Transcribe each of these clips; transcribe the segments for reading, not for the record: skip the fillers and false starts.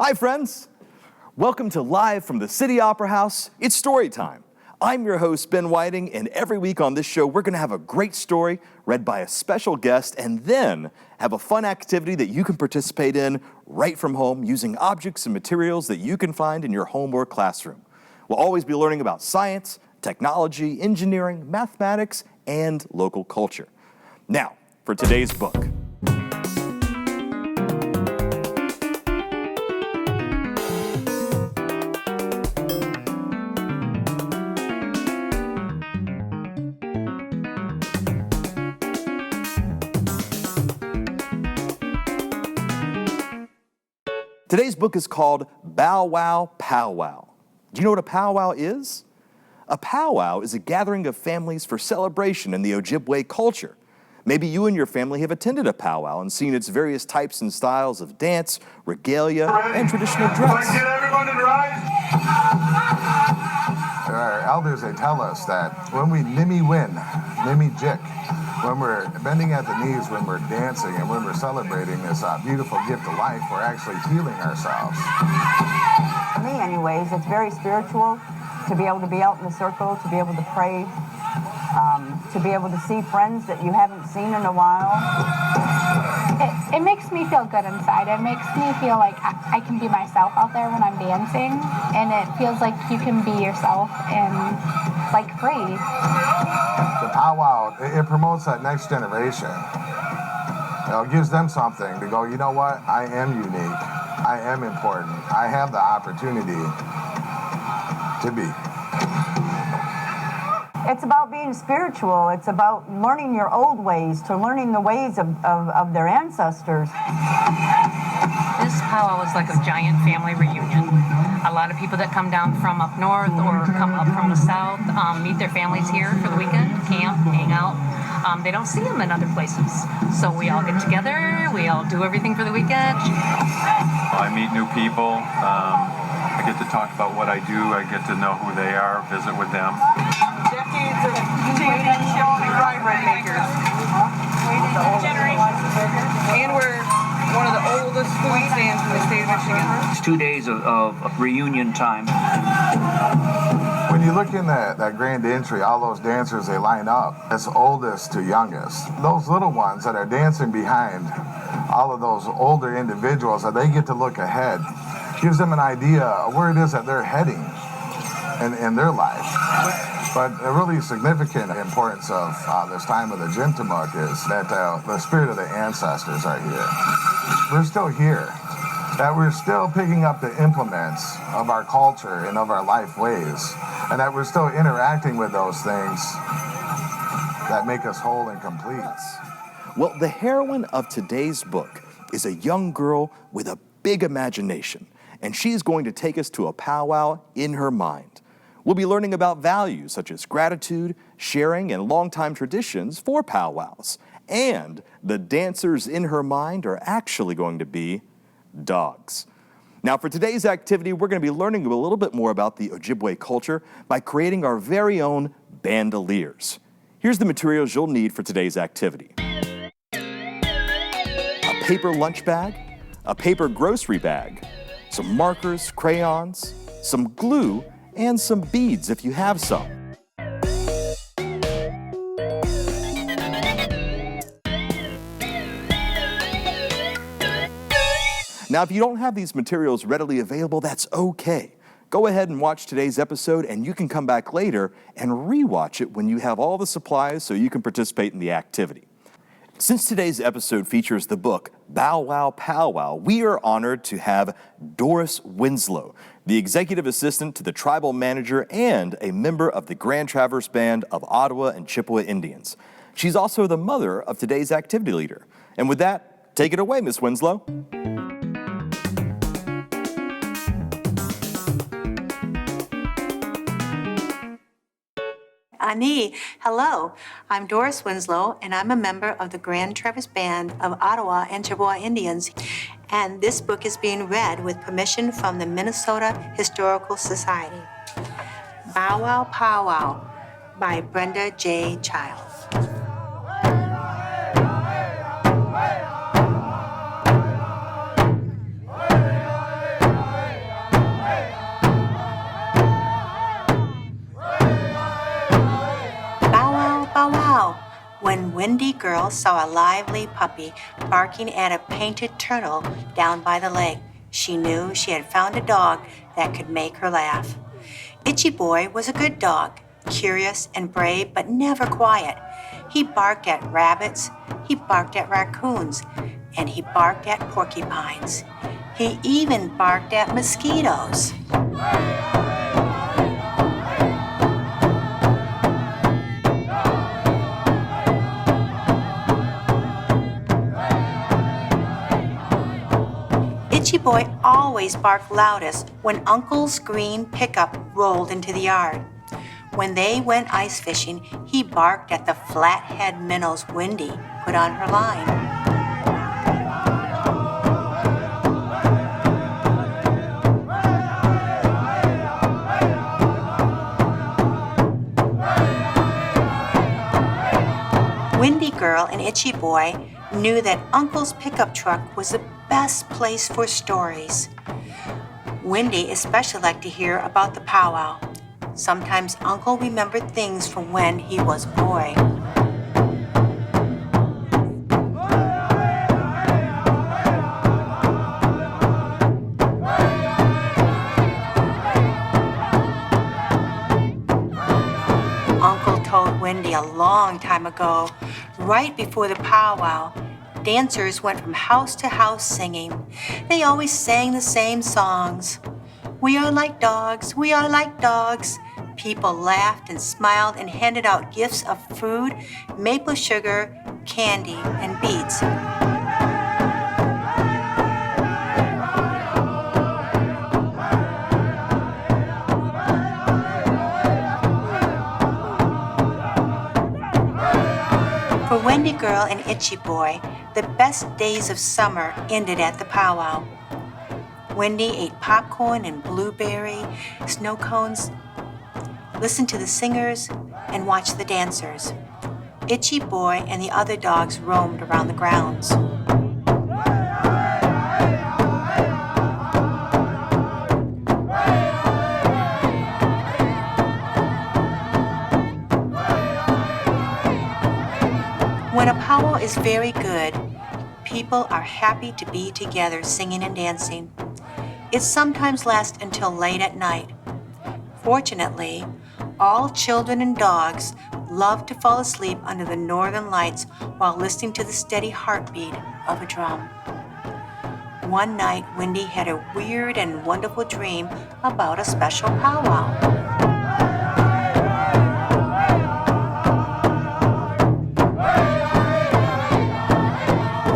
Hi, friends. Welcome to Live from the City Opera House. It's Storytime. I'm your host, Ben Whiting, and every week on this show, we're going to have a great story read by a special guest and then have a fun activity that you can participate in right from home using objects and materials that you can find in your home or classroom. We'll always be learning about science, technology, engineering, mathematics, and local culture. Now, for today's book. Today's book is called BowWow, PowWow. Do you know what a powwow is? A powwow is a gathering of families for celebration in the Ojibwe culture. Maybe you and your family have attended a powwow and seen its various types and styles of dance, regalia, and traditional dress. Get everyone to rise. Our elders, they tell us that when we nimmy win, nimmy jik, when we're bending at the knees, when we're dancing, and when we're celebrating this beautiful gift of life, we're actually healing ourselves. For me, anyways, it's very spiritual to be able to be out in the circle, to be able to pray, to be able to see friends that you haven't seen in a while. It makes me feel good inside. It makes me feel like I can be myself out there when I'm dancing, and it feels like you can be yourself and like free. The powwow, it promotes that next generation. It gives them something to go, you know what, I am unique, I am important, I have the opportunity to be. It's about being spiritual. It's about learning your old ways, to learning the ways of their ancestors. This powwow is like a giant family reunion. A lot of people that come down from up north or come up from the south meet their families here for the weekend, camp, hang out. They don't see them in other places. So we all get together, we all do everything for the weekend. I meet new people. I get to talk about what I do. I get to know who they are, visit with them. Decades of championship rye bread makers. And we're one of the oldest food stands in the state of Michigan. It's 2 days of reunion time. When you look in that grand entry, all those dancers, they line up. It's oldest to youngest. Those little ones that are dancing behind all of those older individuals, that they get to look ahead, gives them an idea of where it is that they're heading in their life. But a really significant importance of this time of the Jintamuk is that the spirit of the ancestors are here. We're still here. That we're still picking up the implements of our culture and of our life ways, and that we're still interacting with those things that make us whole and complete. Well, the heroine of today's book is a young girl with a big imagination, and she's going to take us to a powwow in her mind. We'll be learning about values such as gratitude, sharing, and longtime traditions for powwows. And the dancers in her mind are actually going to be dogs. Now, for today's activity, we're going to be learning a little bit more about the Ojibwe culture by creating our very own bandoliers. Here's the materials you'll need for today's activity. A paper lunch bag, a paper grocery bag, some markers, crayons, some glue, and some beads if you have some. Now, if you don't have these materials readily available, that's okay. Go ahead and watch today's episode, and you can come back later and re-watch it when you have all the supplies so you can participate in the activity. Since today's episode features the book BowWow, PowWow, we are honored to have Doris Winslow, the executive assistant to the tribal manager and a member of the Grand Traverse Band of Ottawa and Chippewa Indians. She's also the mother of today's activity leader. And with that, take it away, Miss Winslow. Ani, hello. I'm Doris Winslow, and I'm a member of the Grand Traverse Band of Ottawa and Chippewa Indians. And this book is being read with permission from the Minnesota Historical Society. BowWow, PowWow by Brenda J. Child. wow! When Wendy Girl saw a lively puppy barking at a painted turtle down by the lake, she knew she had found a dog that could make her laugh. Itchy Boy was a good dog, curious and brave, but never quiet. He barked at rabbits, he barked at raccoons, and he barked at porcupines. He even barked at mosquitoes. Itchy Boy always barked loudest when Uncle's green pickup rolled into the yard. When they went ice fishing, he barked at the flathead minnows Wendy put on her line. Wendy Girl and Itchy Boy knew that Uncle's pickup truck was the best place for stories. Wendy especially liked to hear about the PowWow. Sometimes Uncle remembered things from when he was a boy. Uncle told Wendy a long time ago, right before the PowWow, dancers went from house to house singing. They always sang the same songs. We are like dogs, we are like dogs. People laughed and smiled and handed out gifts of food, maple sugar, candy, and beads. For Wendy Girl and Itchy Boy, the best days of summer ended at the PowWow. Wendy ate popcorn and blueberry, snow cones, listened to the singers, and watched the dancers. Itchy Boy and the other dogs roamed around the grounds. When a powwow is very good, people are happy to be together singing and dancing. It sometimes lasts until late at night. Fortunately, all children and dogs love to fall asleep under the northern lights while listening to the steady heartbeat of a drum. One night, Wendy had a weird and wonderful dream about a special powwow.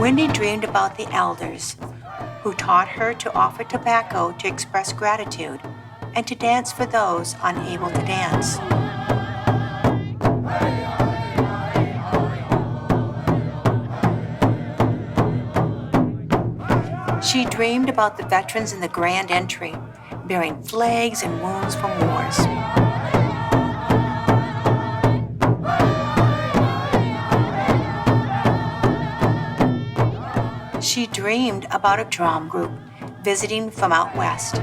Wendy dreamed about the elders who taught her to offer tobacco to express gratitude and to dance for those unable to dance. She dreamed about the veterans in the Grand Entry, bearing flags and wounds from wars. She dreamed about a drum group visiting from out west.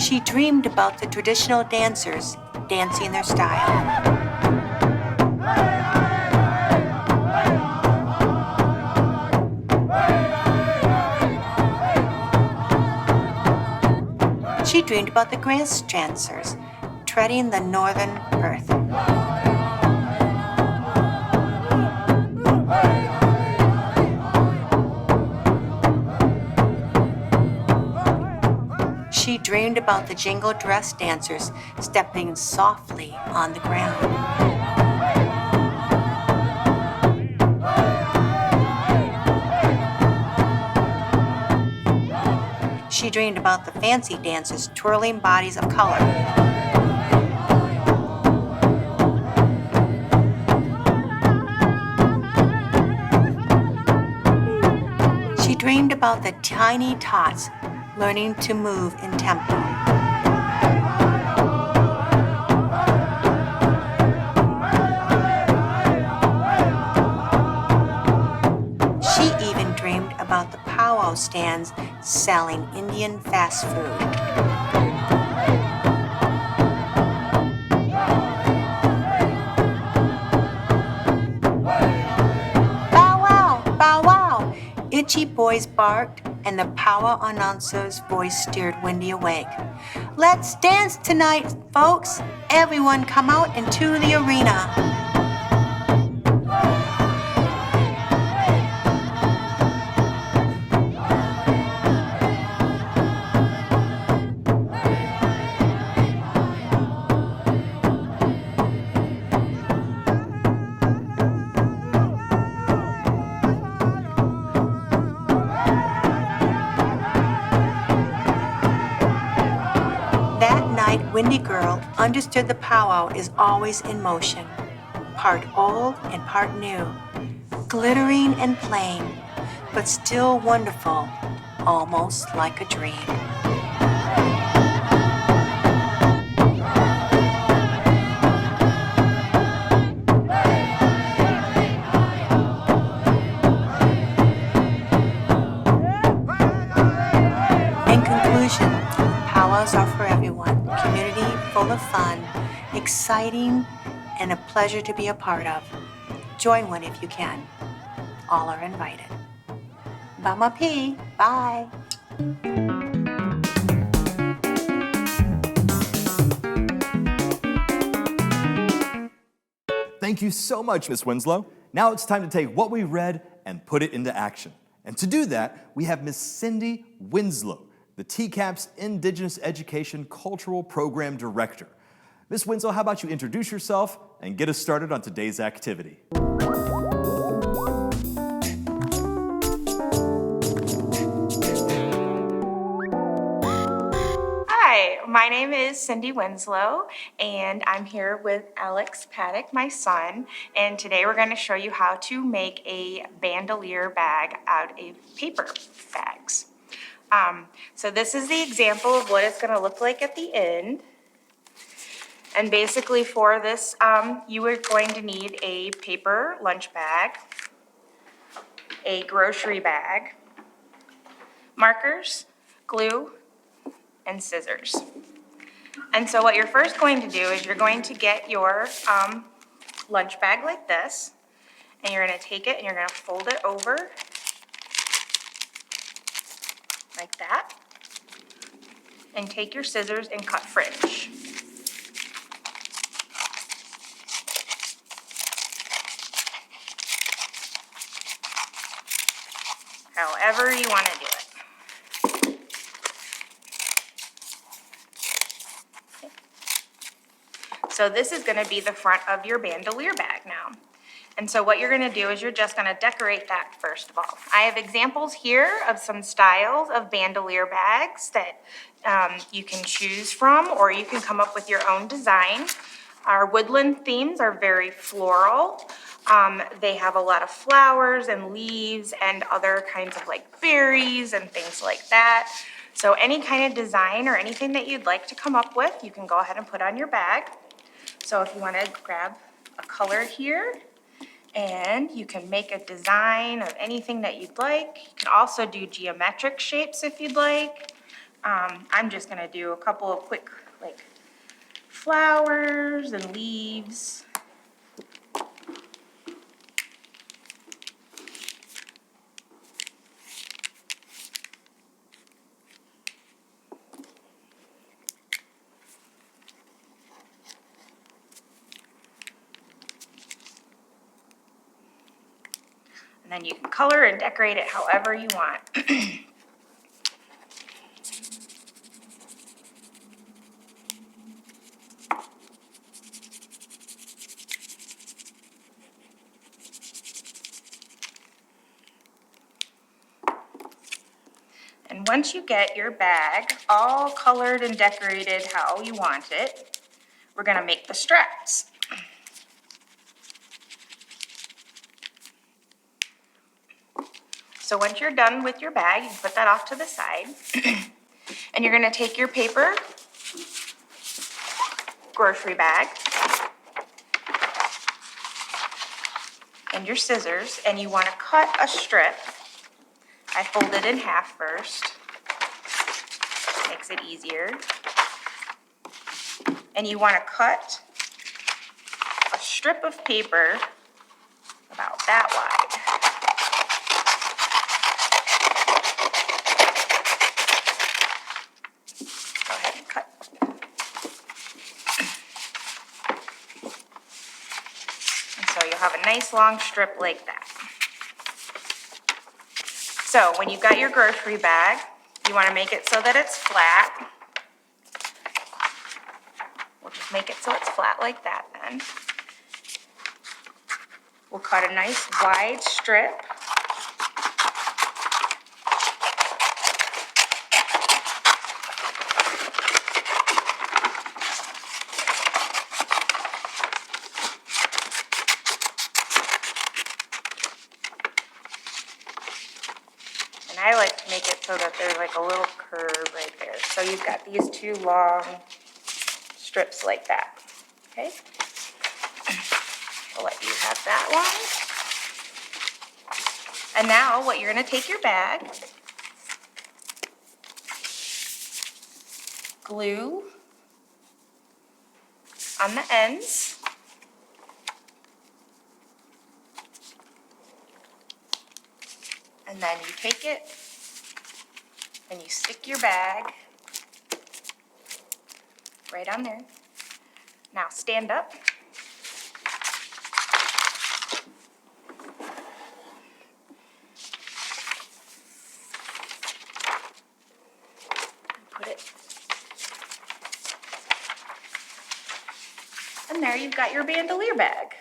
She dreamed about the traditional dancers dancing their style. She dreamed about the grass dancers treading the northern earth. She dreamed about the jingle dress dancers stepping softly on the ground. She dreamed about the fancy dancers twirling bodies of color. She dreamed about the tiny tots learning to move in tempo. She stands selling Indian fast food. Bow wow, bow wow. Itchy boys barked, and the PowWow announcer's voice steered Wendy awake. Let's dance tonight, folks. Everyone come out into the arena. That night, Windy Girl understood the PowWow is always in motion, part old and part new, glittering and plain, but still wonderful, almost like a dream. In conclusion, PowWows are for everyone. Community full of fun, exciting, and a pleasure to be a part of. Join one if you can. All are invited. Mama P, bye. Thank you so much, Miss Winslow. Now it's time to take what we read and put it into action. And to do that, we have Miss Cindy Winslow, the TCAP's Indigenous Education Cultural Program Director. Miss Winslow, how about you introduce yourself and get us started on today's activity? Hi, my name is Cindy Winslow, and I'm here with Alex Paddock, my son, and today we're going to show you how to make a bandolier bag out of paper bags. So this is the example of what it's going to look like at the end. And basically for this, you are going to need a paper lunch bag, a grocery bag, markers, glue, and scissors. And so what you're first going to do is you're going to get your lunch bag like this, and you're going to take it and you're going to fold it over like that, and take your scissors and cut fringe. However you want to do it. Okay. So this is going to be the front of your bandolier bag now. And so what you're going to do is you're just going to decorate that first of all. I have examples here of some styles of bandolier bags that you can choose from, or you can come up with your own design. Our woodland themes are very floral. They have a lot of flowers and leaves and other kinds of like berries and things like that. So any kind of design or anything that you'd like to come up with, you can go ahead and put on your bag. So if you want to grab a color here, and you can make a design of anything that you'd like. You can also do geometric shapes if you'd like. I'm just gonna do a couple of quick like flowers and leaves. And then you can color and decorate it however you want. And once you get your bag all colored and decorated how you want it, we're gonna make the straps. So once you're done with your bag, you can put that off to the side. And you're gonna take your paper grocery bag and your scissors, and you wanna cut a strip I fold it in half first. Makes it easier. And you want to cut a strip of paper about that wide. Go ahead and cut. And so you'll have a nice long strip like that. So when you've got your grocery bag, you want to make it so that it's flat. We'll just make it so it's flat like that then. We'll cut a nice wide strip. And I like to make it so that there's like a little curve right there. So you've got these two long strips like that, okay? I'll let you have that one. And now what you're gonna take your bag, glue on the ends, and then you take it and you stick your bag right on there. Now stand up. Put it. And there you've got your bandolier bag.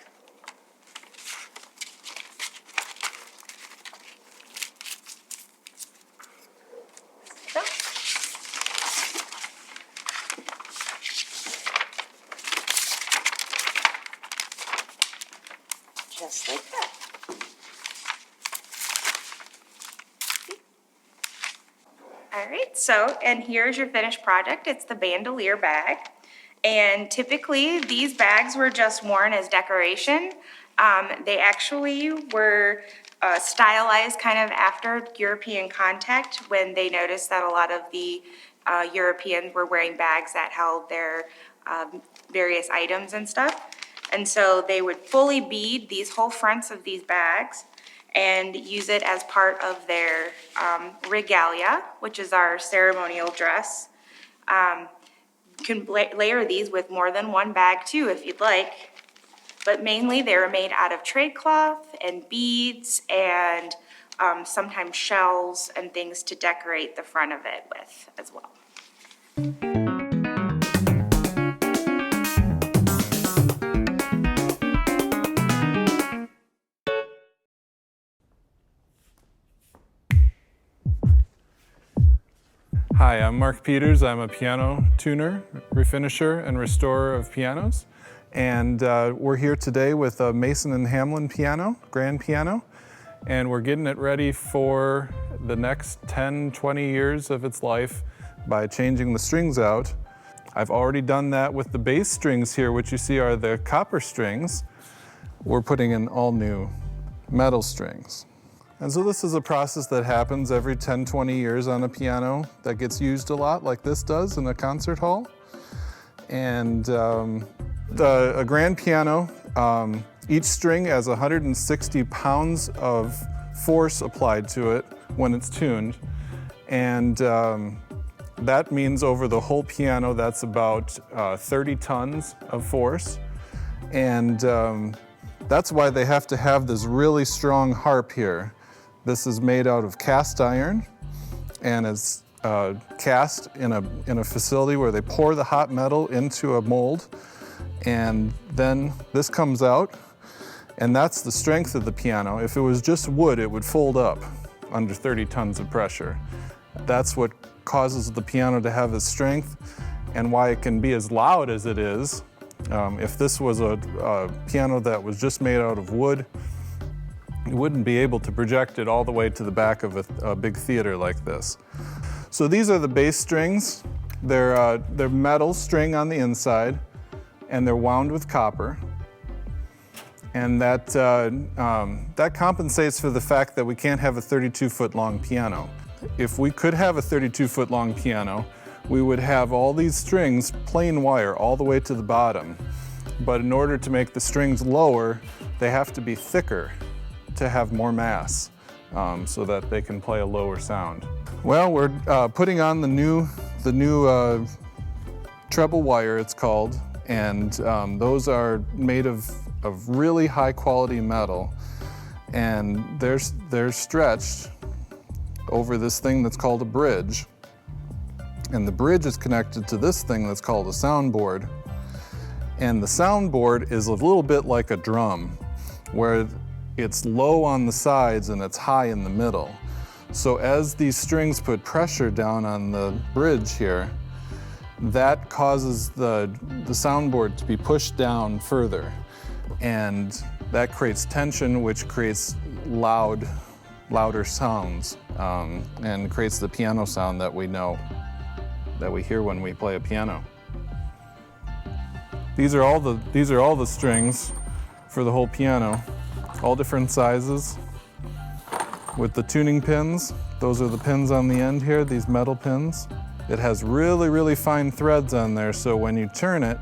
So. Just like that. All right, so, and here's your finished project. It's the bandolier bag. And typically, these bags were just worn as decoration. They actually were stylized kind of after European contact when they noticed that a lot of the Europeans were wearing bags that held their various items and stuff. And so they would fully bead these whole fronts of these bags and use it as part of their regalia, which is our ceremonial dress. You can layer these with more than one bag too if you'd like, but mainly they were made out of trade cloth and beads and sometimes shells and things to decorate the front of it with as well. Hi, I'm Mark Peters. I'm a piano tuner, refinisher, and restorer of pianos. And we're here today with a Mason & Hamlin piano, grand piano. And we're getting it ready for the next 10, 20 years of its life by changing the strings out. I've already done that with the bass strings here, which you see are the copper strings. We're putting in all new metal strings. And so this is a process that happens every 10, 20 years on a piano that gets used a lot, like this does in a concert hall. And a grand piano, each string has 160 pounds of force applied to it when it's tuned. And that means over the whole piano, that's about 30 tons of force. And that's why they have to have this really strong harp here. This is made out of cast iron, and it's cast in a facility where they pour the hot metal into a mold, and then this comes out, and that's the strength of the piano. If it was just wood, it would fold up under 30 tons of pressure. That's what causes the piano to have its strength and why it can be as loud as it is. If this was a piano that was just made out of wood, you wouldn't be able to project it all the way to the back of a big theater like this. So these are the bass strings. They're metal string on the inside, and they're wound with copper. And that compensates for the fact that we can't have a 32-foot long piano. If we could have a 32-foot long piano, we would have all these strings plain wire all the way to the bottom. But in order to make the strings lower, they have to be thicker to have more mass so that they can play a lower sound. Well, we're putting on the new treble wire, it's called, and those are made of really high quality metal, and they're stretched over this thing that's called a bridge. And the bridge is connected to this thing that's called a soundboard. And the soundboard is a little bit like a drum, where it's low on the sides and it's high in the middle. So as these strings put pressure down on the bridge here, that causes the soundboard to be pushed down further. And that creates tension, which creates louder sounds, and creates the piano sound that we know, that we hear when we play a piano. These are all the strings for the whole piano, all different sizes. With the tuning pins, those are the pins on the end here, these metal pins. It has really, really fine threads on there, so when you turn it,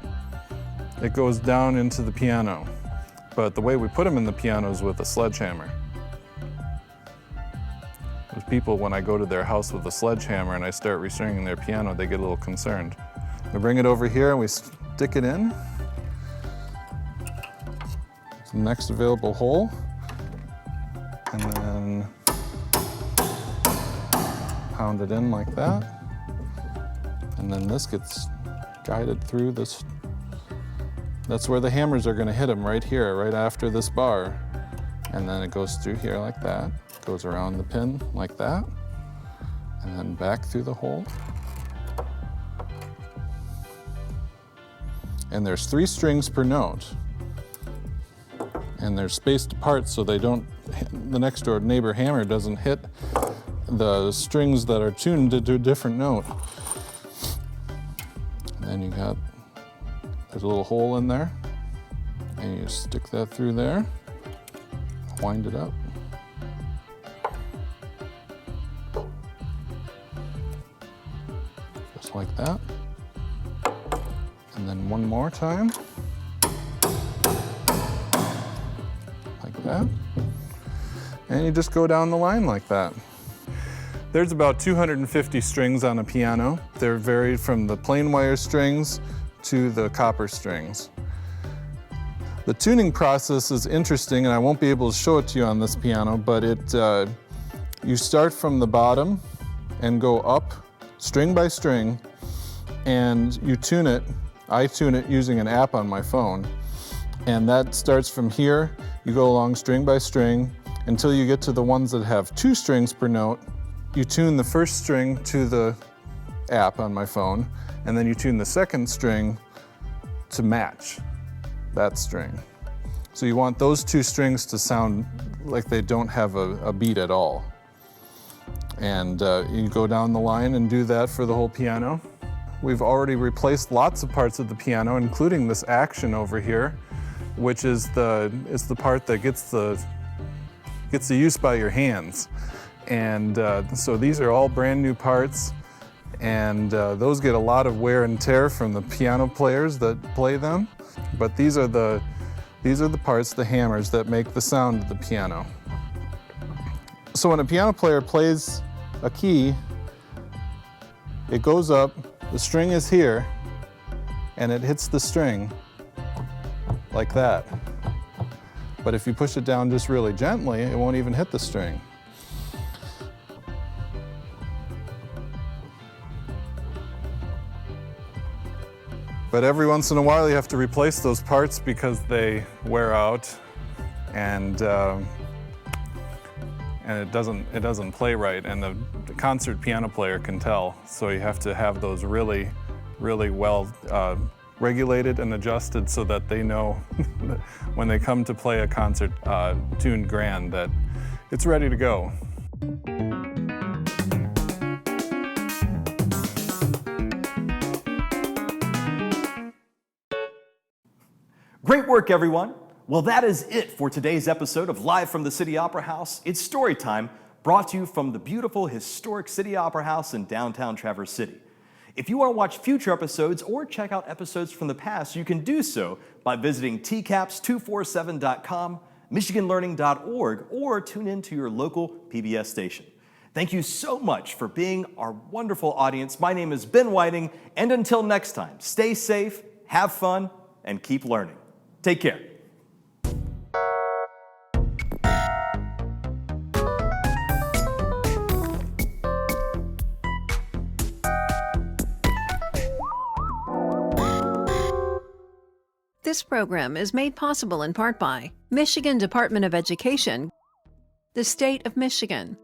it goes down into the piano. But the way we put them in the piano is with a sledgehammer. There's people, when I go to their house with a sledgehammer and I start restringing their piano, they get a little concerned. We bring it over here and we stick it in. It's the next available hole. And then pound it in like that. And then this gets guided through this. That's where the hammers are going to hit them, right here, right after this bar. And then it goes through here like that, goes around the pin like that, and then back through the hole. And there's 3 strings per note. And they're spaced apart so they don't, the next door neighbor hammer doesn't hit the strings that are tuned to a different note. And then you got, there's a little hole in there, and you stick that through there, wind it up. Just like that. And then one more time. Like that. And you just go down the line like that. There's about 250 strings on a piano. They're varied from the plain wire strings to the copper strings. The tuning process is interesting, and I won't be able to show it to you on this piano, but you start from the bottom and go up string by string, and you tune it. I tune it using an app on my phone, and that starts from here. You go along string by string until you get to the ones that have 2 strings per note. You tune the first string to the app on my phone, and then you tune the second string to match that string. So you want those 2 strings to sound like they don't have a beat at all. And you go down the line and do that for the whole piano. We've already replaced lots of parts of the piano, including this action over here, which is the part that gets the use by your hands. And so these are all brand new parts, and those get a lot of wear and tear from the piano players that play them. But these are the parts, the hammers, that make the sound of the piano. So when a piano player plays a key, it goes up, the string is here, and it hits the string like that. But if you push it down just really gently, it won't even hit the string. But every once in a while you have to replace those parts because they wear out, and it doesn't play right, and the concert piano player can tell. So you have to have those really, really well regulated and adjusted so that they know when they come to play a concert tuned grand that it's ready to go. Great work, everyone. Well, that is it for today's episode of Live from the City Opera House. It's Storytime, brought to you from the beautiful historic City Opera House in downtown Traverse City. If you want to watch future episodes or check out episodes from the past, you can do so by visiting tcaps247.com, michiganlearning.org, or tune in to your local PBS station. Thank you so much for being our wonderful audience. My name is Ben Whiting, and until next time, stay safe, have fun, and keep learning. Take care. This program is made possible in part by Michigan Department of Education, the State of Michigan,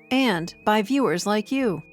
and by viewers like you.